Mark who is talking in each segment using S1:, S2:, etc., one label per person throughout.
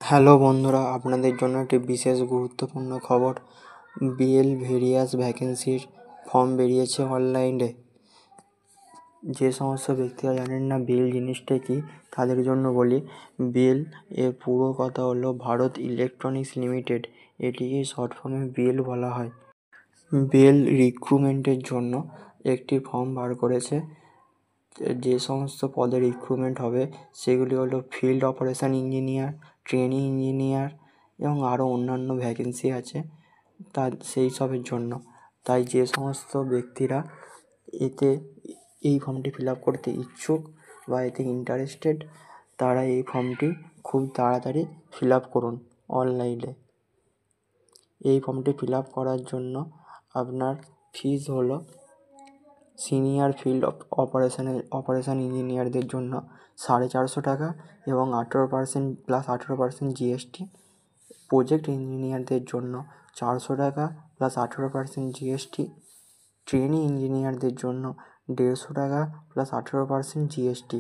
S1: Hello বন্ধুরা, আপনাদের জন্য একটি বিশেষ গুরুত্বপূর্ণ খবর। বিএল ভেরিয়াস ভ্যাকেন্সির ফর্ম বেরিয়েছে অনলাইনে। যে সমস্ত ব্যক্তিরা জানেন না বিএল জিনিসটা কী, তাদের জন্য বলি। বিএল এর পুরো কথা হলো ভারত ইলেকট্রনিক্স লিমিটেড। এটিকে শর্ট ফর্মে বিএল বলা হয়। বিএল রিক্রুটমেন্টের জন্য একটি ফর্ম বার করেছে। যে সমস্ত পদে রিক্রুটমেন্ট হবে সেগুলি হলো field operation engineer, training engineer এবং আরও অন্যান্য ভ্যাকেন্সি আছে সেই সবের জন্য। তাই যে সমস্ত ব্যক্তিরা এই ফর্মটি ফিল আপ করতে ইচ্ছুক বা এতে ইন্টারেস্টেড, তারা এই ফর্মটি খুব তাড়াতাড়ি ফিল আপ করুন অনলাইনে। এই ফর্মটি ফিল আপ করার জন্য আপনার ফিজ হলো সিনিয়র ফিল্ড অপারেশন ইঞ্জিনিয়ারদের জন্য 450 টাকা এবং 18% প্লাস 18% জিএসটি। প্রজেক্ট ইঞ্জিনিয়ারদের জন্য 400 টাকা প্লাস 18% জিএসটি। ট্রেনিং ইঞ্জিনিয়ারদের জন্য 150 টাকা প্লাস 18% জিএসটি।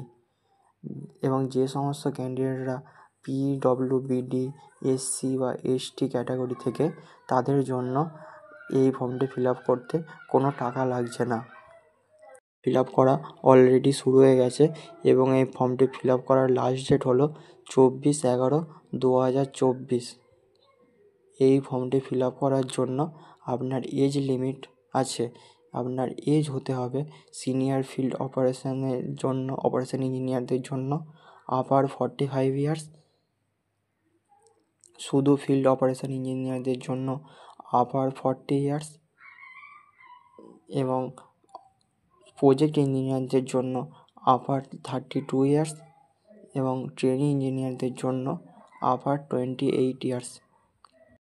S1: এবং যে সমস্ত ক্যান্ডিডেটরা পিডব্লিউবিডি, এসসি বা এসটি ক্যাটাগরি থেকে, তাদের জন্য এই ফর্মটি ফিল আপ করতে কোনো টাকা লাগছে না। ফিল আপ করা অলরেডি শুরু হয়ে গেছে এবং এই ফর্মটি ফিল আপ করার লাস্ট ডেট হলো 24/11/2024। এই ফর্মটি ফিল আপ করার জন্য আপনার এজ লিমিট আছে। আপনার এজ হতে হবে সিনিয়র ফিল্ড অপারেশনের জন্য, অপারেশন ইঞ্জিনিয়ারদের জন্য আপার 45 ইয়ার্স। শুধু ফিল্ড অপারেশন ইঞ্জিনিয়ারদের জন্য আপার 40 ইয়ার্স এবং প্রজেক্ট ইঞ্জিনিয়ারদের জন্য আপার 32 ইয়ার্স এবং ট্রেনিং ইঞ্জিনিয়ারদের জন্য আপার 28 ইয়ার্স।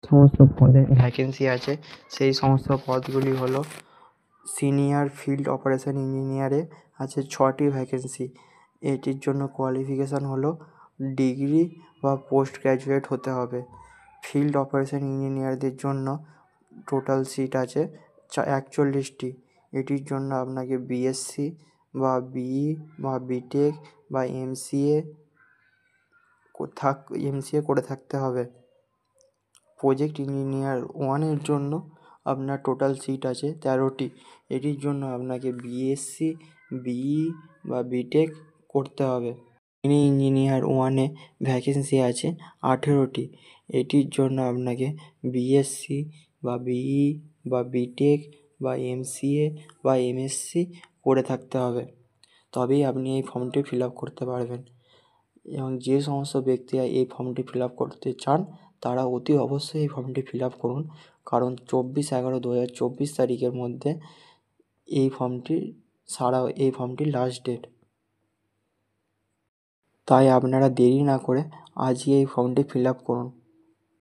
S1: সমস্ত পদে ভ্যাকেন্সি আছে। সেই সমস্ত পদগুলি হলো সিনিয়র ফিল্ড অপারেশন ইঞ্জিনিয়ারে আছে 6টি ভ্যাকেন্সি। এটির জন্য কোয়ালিফিকেশান হলো ডিগ্রি বা পোস্ট গ্র্যাজুয়েট হতে হবে। ফিল্ড অপারেশন ইঞ্জিনিয়ারদের জন্য টোটাল সিট আছে 41টি। এটির জন্য আপনাকে বিএসসি বা বিই বা বিটেক বা এমসিএ করে থাকতে হবে। প্রজেক্ট ইঞ্জিনিয়ার 1-এর জন্য আপনার টোটাল সিট আছে 13টি। এটির জন্য আপনাকে বিএসসি, বিই বা বিটেক করতে হবে। ট্রেনিং ইঞ্জিনিয়ার 1-এ ভ্যাকেন্সি আছে 18টি। এটির জন্য আপনাকে বিএসসি বা বিই বা বিটেক বা এমসিএ বা এমএসসি করে থাকতে হবে, তবেই আপনি এই ফর্মটি ফিল আপ করতে পারবেন। এবং যে সমস্ত ব্যক্তিরা এই ফর্মটি ফিল আপ করতে চান, তারা অতি অবশ্যই এই ফর্মটি ফিল আপ করুন, কারণ 24/11/2024 তারিখের মধ্যে এই ফর্মটির লাস্ট ডেট। তাই আপনারা দেরি না করে আজই এই ফর্মটি ফিল আপ করুন।